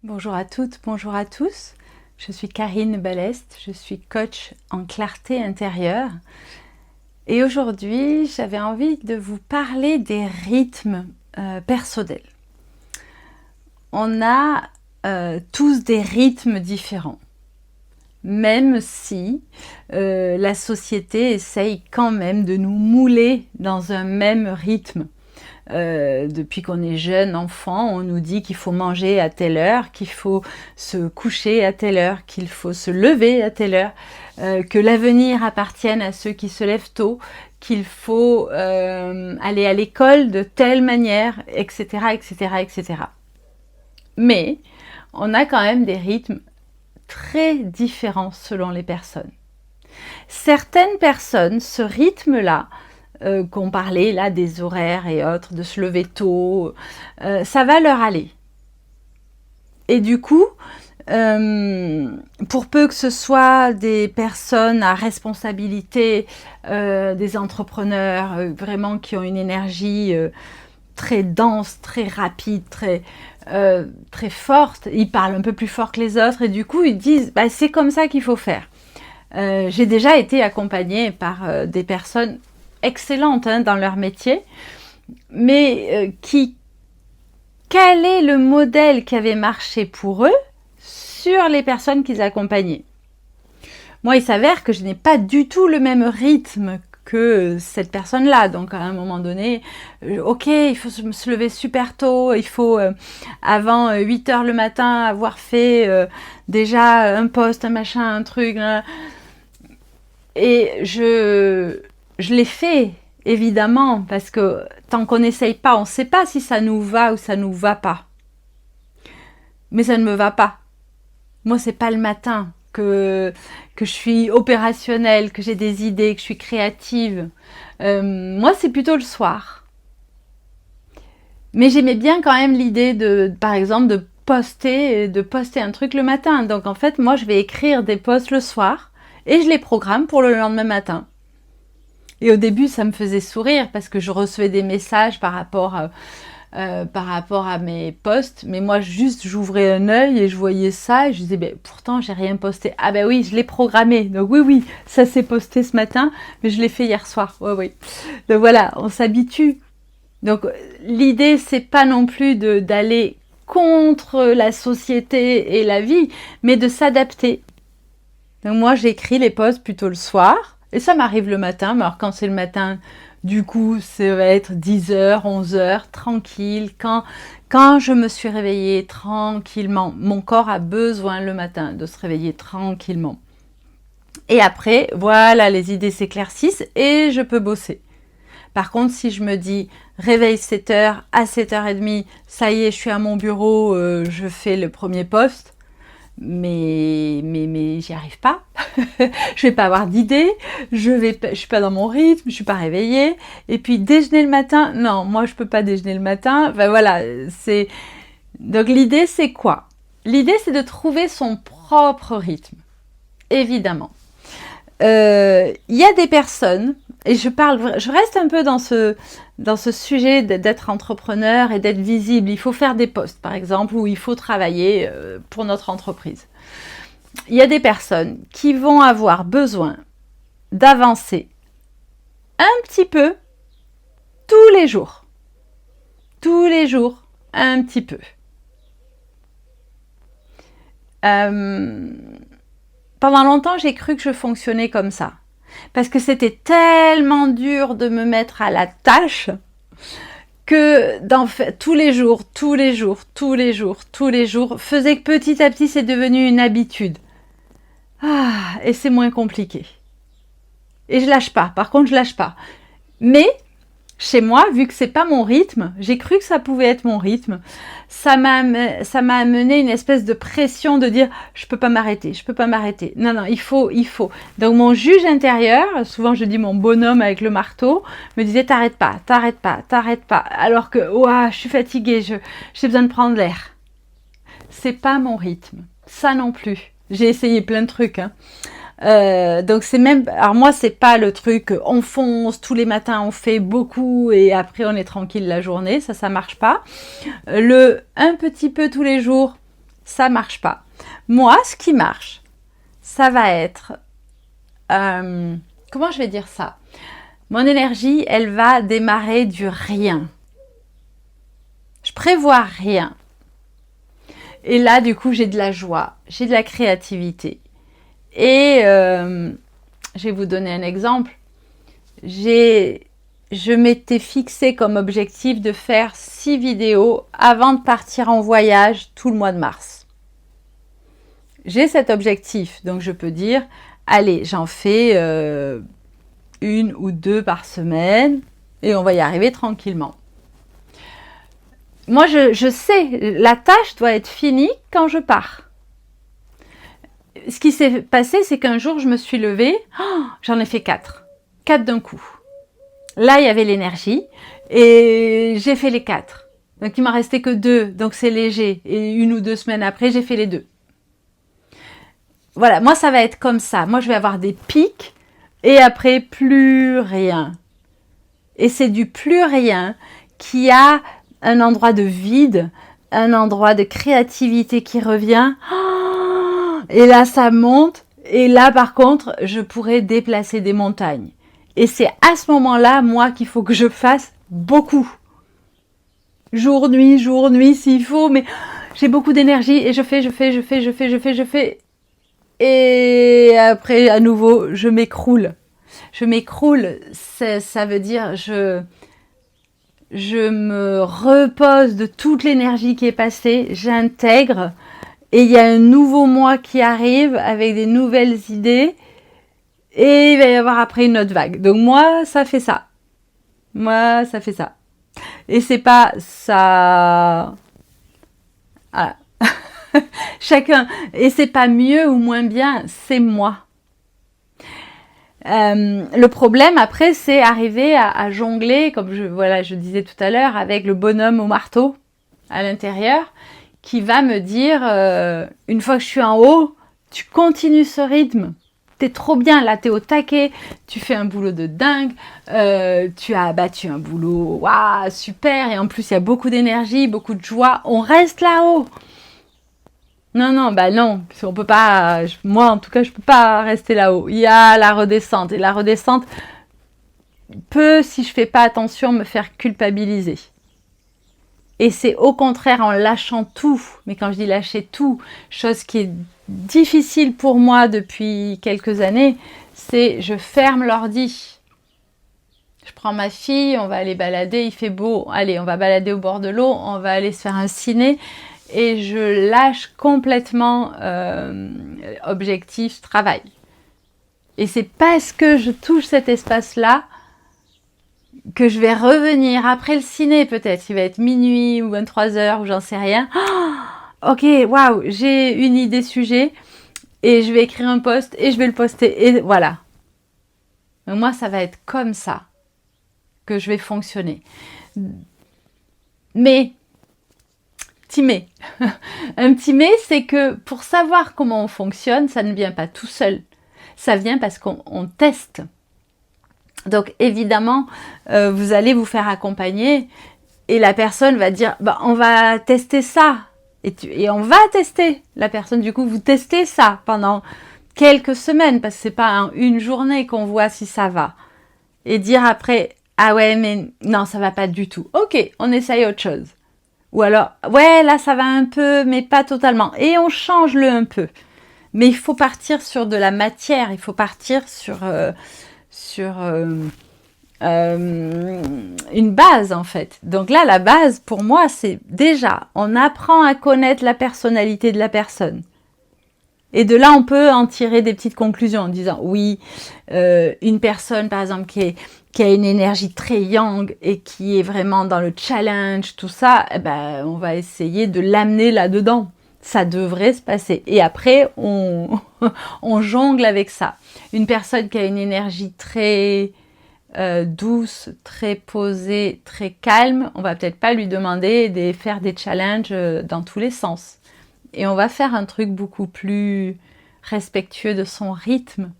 Bonjour à toutes, bonjour à tous. Je suis Karine Ballest, je suis coach en clarté intérieure. Et aujourd'hui, j'avais envie de vous parler des rythmes personnels. On a tous des rythmes différents, même si la société essaye quand même de nous mouler dans un même rythme. Depuis qu'on est jeune enfant, on nous dit qu'il faut manger à telle heure, qu'il faut se coucher à telle heure, qu'il faut se lever à telle heure, que l'avenir appartienne à ceux qui se lèvent tôt, qu'il faut aller à l'école de telle manière, etc., etc., etc. Mais on a quand même des rythmes très différents selon les personnes. Certaines personnes, ce rythme-là, qu'on parlait là des horaires et autres, de se lever tôt, ça va leur aller. Et du coup, pour peu que ce soit des personnes à responsabilité, des entrepreneurs vraiment qui ont une énergie très dense, très rapide, très forte, ils parlent un peu plus fort que les autres et du coup ils disent bah, c'est comme ça qu'il faut faire. J'ai déjà été accompagnée par des personnes excellentes dans leur métier, mais quel est le modèle qui avait marché pour eux sur les personnes qu'ils accompagnaient? Moi, il s'avère que je n'ai pas du tout le même rythme que cette personne-là. Donc, à un moment donné, ok, il faut se lever super tôt, il faut, avant 8 heures le matin, avoir fait déjà un post, un machin, un truc. Et je l'ai fait, évidemment, parce que tant qu'on n'essaye pas, on ne sait pas si ça nous va ou ça nous va pas. Mais ça ne me va pas. Moi, c'est pas le matin que je suis opérationnelle, que j'ai des idées, que je suis créative. Moi, c'est plutôt le soir. Mais j'aimais bien quand même l'idée de, par exemple, de poster un truc le matin. Donc, en fait, moi, je vais écrire des posts le soir et je les programme pour le lendemain matin. Et au début, ça me faisait sourire parce que je recevais des messages par rapport à mes posts. Mais moi, juste, j'ouvrais un œil et je voyais ça. Et je disais, ben, pourtant, j'ai rien posté. Ah ben oui, je l'ai programmé. Donc oui, ça s'est posté ce matin, mais je l'ai fait hier soir. Oui. Donc voilà, on s'habitue. Donc l'idée, c'est pas non plus d'aller contre la société et la vie, mais de s'adapter. Donc moi, j'écris les posts plutôt le soir. Et ça m'arrive le matin, mais alors quand c'est le matin, du coup, ça va être 10h, 11h, tranquille. Quand je me suis réveillée tranquillement, mon corps a besoin le matin de se réveiller tranquillement. Et après, voilà, les idées s'éclaircissent et je peux bosser. Par contre, si je me dis réveille 7h, à 7h30, ça y est, je suis à mon bureau, je fais le premier post, mais j'y arrive pas. Je vais pas avoir d'idée, je suis pas dans mon rythme, je suis pas réveillée. Et puis déjeuner le matin, non, moi je peux pas déjeuner le matin. Enfin voilà, c'est donc l'idée c'est quoi? L'idée c'est de trouver son propre rythme, évidemment. Il y a des personnes, et je reste un peu dans ce sujet d'être entrepreneur et d'être visible. Il faut faire des posts, par exemple, ou il faut travailler pour notre entreprise. Il y a des personnes qui vont avoir besoin d'avancer un petit peu tous les jours. Tous les jours, un petit peu. Pendant longtemps, j'ai cru que je fonctionnais comme ça. Parce que c'était tellement dur de me mettre à la tâche que tous les jours, faisait que petit à petit, c'est devenu une habitude. Et c'est moins compliqué. Et je lâche pas. Par contre, je lâche pas. Mais chez moi, vu que c'est pas mon rythme, j'ai cru que ça pouvait être mon rythme. Ça m'a amené une espèce de pression de dire je peux pas m'arrêter. Non, il faut. Donc mon juge intérieur, souvent je dis mon bonhomme avec le marteau, me disait t'arrêtes pas. Alors que je suis fatiguée, j'ai besoin de prendre l'air. C'est pas mon rythme. Ça non plus. J'ai essayé plein de trucs. Donc c'est même, alors moi c'est pas le truc on fonce tous les matins, on fait beaucoup et après on est tranquille la journée, ça marche pas. Le un petit peu tous les jours, Ça marche pas. Moi, ce qui marche, ça va être... comment je vais dire ça? Mon énergie, elle va démarrer du rien. Je prévois rien. Et là, du coup, j'ai de la joie, j'ai de la créativité. Et je vais vous donner un exemple. Je m'étais fixé comme objectif de faire 6 vidéos avant de partir en voyage tout le mois de mars. J'ai cet objectif, donc je peux dire, allez, j'en fais 1 ou 2 par semaine et on va y arriver tranquillement. Moi, je sais, la tâche doit être finie quand je pars. Ce qui s'est passé, c'est qu'un jour, je me suis levée, j'en ai fait 4. 4 d'un coup. Là, il y avait l'énergie et j'ai fait les 4. Donc, il m'en restait que 2, donc c'est léger. Et 1 ou 2 semaines après, j'ai fait les 2. Voilà, moi, ça va être comme ça. Moi, je vais avoir des pics et après, plus rien. Et c'est du plus rien qui a un endroit de vide, un endroit de créativité qui revient. Et là, ça monte. Et là, par contre, je pourrais déplacer des montagnes. Et c'est à ce moment-là, moi, qu'il faut que je fasse beaucoup. Jour, nuit, s'il faut. Mais j'ai beaucoup d'énergie et je fais. Et après, à nouveau, je m'écroule. Je m'écroule, ça veut dire je me repose de toute l'énergie qui est passée, j'intègre et il y a un nouveau moi qui arrive avec des nouvelles idées et il va y avoir après une autre vague. Donc moi, ça fait ça. Moi, ça fait ça. Et c'est pas ça... Voilà. Chacun. Et c'est pas mieux ou moins bien, c'est moi. Le problème après, c'est arriver à jongler, comme je disais tout à l'heure, avec le bonhomme au marteau à l'intérieur, qui va me dire, une fois que je suis en haut, tu continues ce rythme. T'es trop bien, là t'es au taquet, tu fais un boulot de dingue, tu as abattu un boulot, waouh, super, et en plus il y a beaucoup d'énergie, beaucoup de joie, on reste là-haut. Non, on peut pas, moi en tout cas, je peux pas rester là-haut. Il y a la redescente, et la redescente peut, si je fais pas attention, me faire culpabiliser. Et c'est au contraire en lâchant tout, mais quand je dis lâcher tout, chose qui est difficile pour moi depuis quelques années, c'est je ferme l'ordi. Je prends ma fille, on va aller balader, il fait beau, allez, on va balader au bord de l'eau, on va aller se faire un ciné, et je lâche complètement objectif travail. Et c'est parce que je touche cet espace-là que je vais revenir après le ciné peut-être. Il va être minuit ou 23h ou j'en sais rien. Ok, waouh, j'ai une idée sujet et je vais écrire un post et je vais le poster. Et voilà. Donc moi, ça va être comme ça que je vais fonctionner. Mais... Un petit mais, c'est que pour savoir comment on fonctionne, ça ne vient pas tout seul. Ça vient parce qu'on teste. Donc évidemment, vous allez vous faire accompagner et la personne va dire, on va tester ça. Et on va tester. La personne, du coup, vous testez ça pendant quelques semaines parce que c'est pas en une journée qu'on voit si ça va. Et dire après, ah ouais, mais non, ça va pas du tout. Ok, on essaye autre chose. Ou alors, ouais, là, ça va un peu, mais pas totalement. Et on change le un peu. Mais il faut partir sur de la matière. Il faut partir sur une base, en fait. Donc là, la base, pour moi, c'est déjà, on apprend à connaître la personnalité de la personne. Et de là, on peut en tirer des petites conclusions en disant, oui, une personne, par exemple, qui a une énergie très yang et qui est vraiment dans le challenge, tout ça, on va essayer de l'amener là-dedans. Ça devrait se passer. Et après, on jongle avec ça. Une personne qui a une énergie très douce, très posée, très calme, on va peut-être pas lui demander de faire des challenges dans tous les sens. Et on va faire un truc beaucoup plus respectueux de son rythme.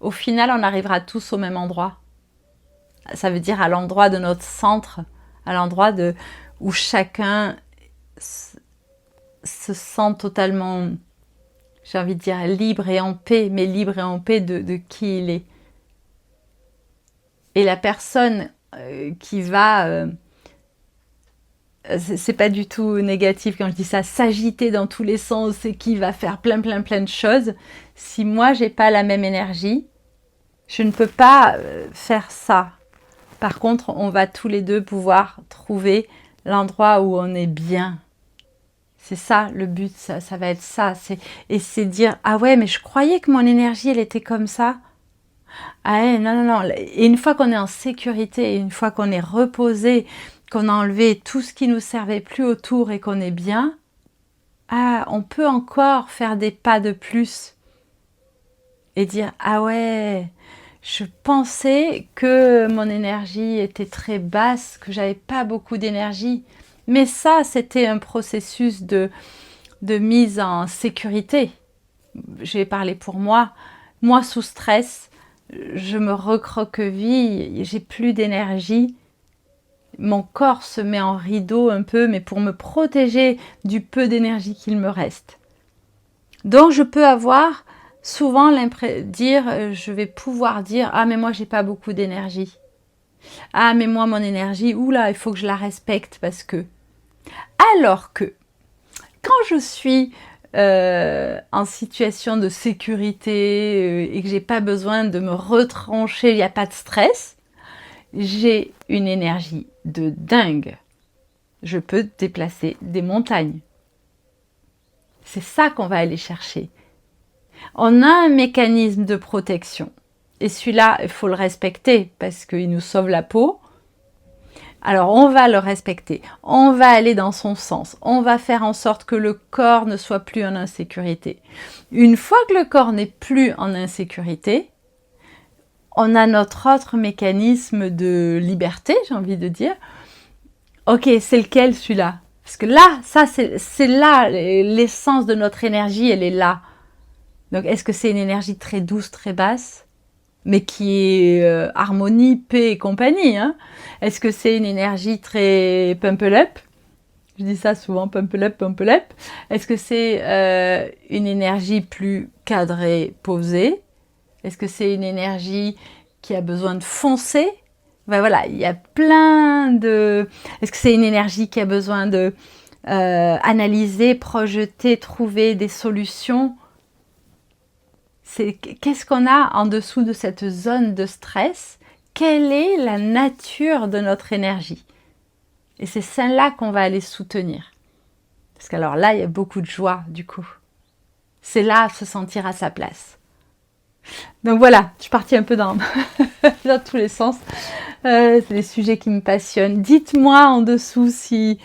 Au final, on arrivera tous au même endroit. Ça veut dire à l'endroit de notre centre, à l'endroit où chacun se sent totalement, j'ai envie de dire, libre et en paix, mais libre et en paix de qui il est. Et la personne qui va, c'est pas du tout négatif quand je dis ça, s'agiter dans tous les sens et qui va faire plein de choses, si moi j'ai pas la même énergie, je ne peux pas faire ça. Par contre, on va tous les deux pouvoir trouver l'endroit où on est bien. C'est ça le but, ça va être ça. Et c'est dire, ah ouais, mais je croyais que mon énergie, elle était comme ça. Ah ouais, non. Et une fois qu'on est en sécurité, une fois qu'on est reposé, qu'on a enlevé tout ce qui nous servait plus autour et qu'on est bien, ah, on peut encore faire des pas de plus et dire, ah ouais, je pensais que mon énergie était très basse, que j'avais pas beaucoup d'énergie. Mais ça, c'était un processus de mise en sécurité. Je vais parler pour moi. Moi, sous stress, je me recroqueville, j'ai plus d'énergie. Mon corps se met en rideau un peu, mais pour me protéger du peu d'énergie qu'il me reste. Donc, je peux avoir souvent je vais pouvoir dire, ah mais moi j'ai pas beaucoup d'énergie. Ah mais moi mon énergie, oula, il faut que je la respecte parce que. Alors que quand je suis en situation de sécurité et que j'ai pas besoin de me retrancher, il n'y a pas de stress, j'ai une énergie de dingue. Je peux déplacer des montagnes. C'est ça qu'on va aller chercher. On a un mécanisme de protection. Et celui-là, il faut le respecter parce qu'il nous sauve la peau. Alors, on va le respecter. On va aller dans son sens. On va faire en sorte que le corps ne soit plus en insécurité. Une fois que le corps n'est plus en insécurité, on a notre autre mécanisme de liberté, j'ai envie de dire. Ok, c'est lequel celui-là? Parce que là, ça, c'est là, l'essence de notre énergie, elle est là. Donc, est-ce que c'est une énergie très douce, très basse, mais qui est harmonie, paix et compagnie, hein? Est-ce que c'est une énergie très pump up? Je dis ça souvent, pump up. Est-ce que c'est une énergie plus cadrée, posée? Est-ce que c'est une énergie qui a besoin de foncer? Ben voilà, il y a plein de... Est-ce que c'est une énergie qui a besoin de analyser, projeter, trouver des solutions? Qu'est-ce qu'on a en dessous de cette zone de stress? Quelle est la nature de notre énergie? Et c'est celle-là qu'on va aller soutenir. Parce qu'alors là, il y a beaucoup de joie du coup. C'est là se sentir à sa place. Donc voilà, je suis partie un peu dans tous les sens. C'est des sujets qui me passionnent. Dites-moi en dessous si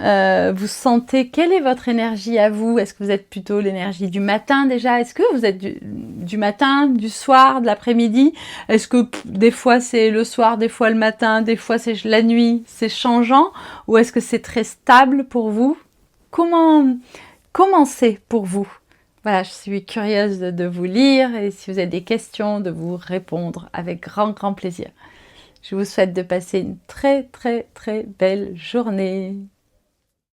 vous sentez, quelle est votre énergie à vous? Est-ce que vous êtes plutôt l'énergie du matin déjà? Est-ce que vous êtes du matin, du soir, de l'après-midi? Est-ce que des fois c'est le soir, des fois le matin, des fois c'est la nuit? C'est changeant? Ou est-ce que c'est très stable pour vous? Comment c'est pour vous? Voilà, je suis curieuse de vous lire et si vous avez des questions, de vous répondre avec grand plaisir. Je vous souhaite de passer une très belle journée.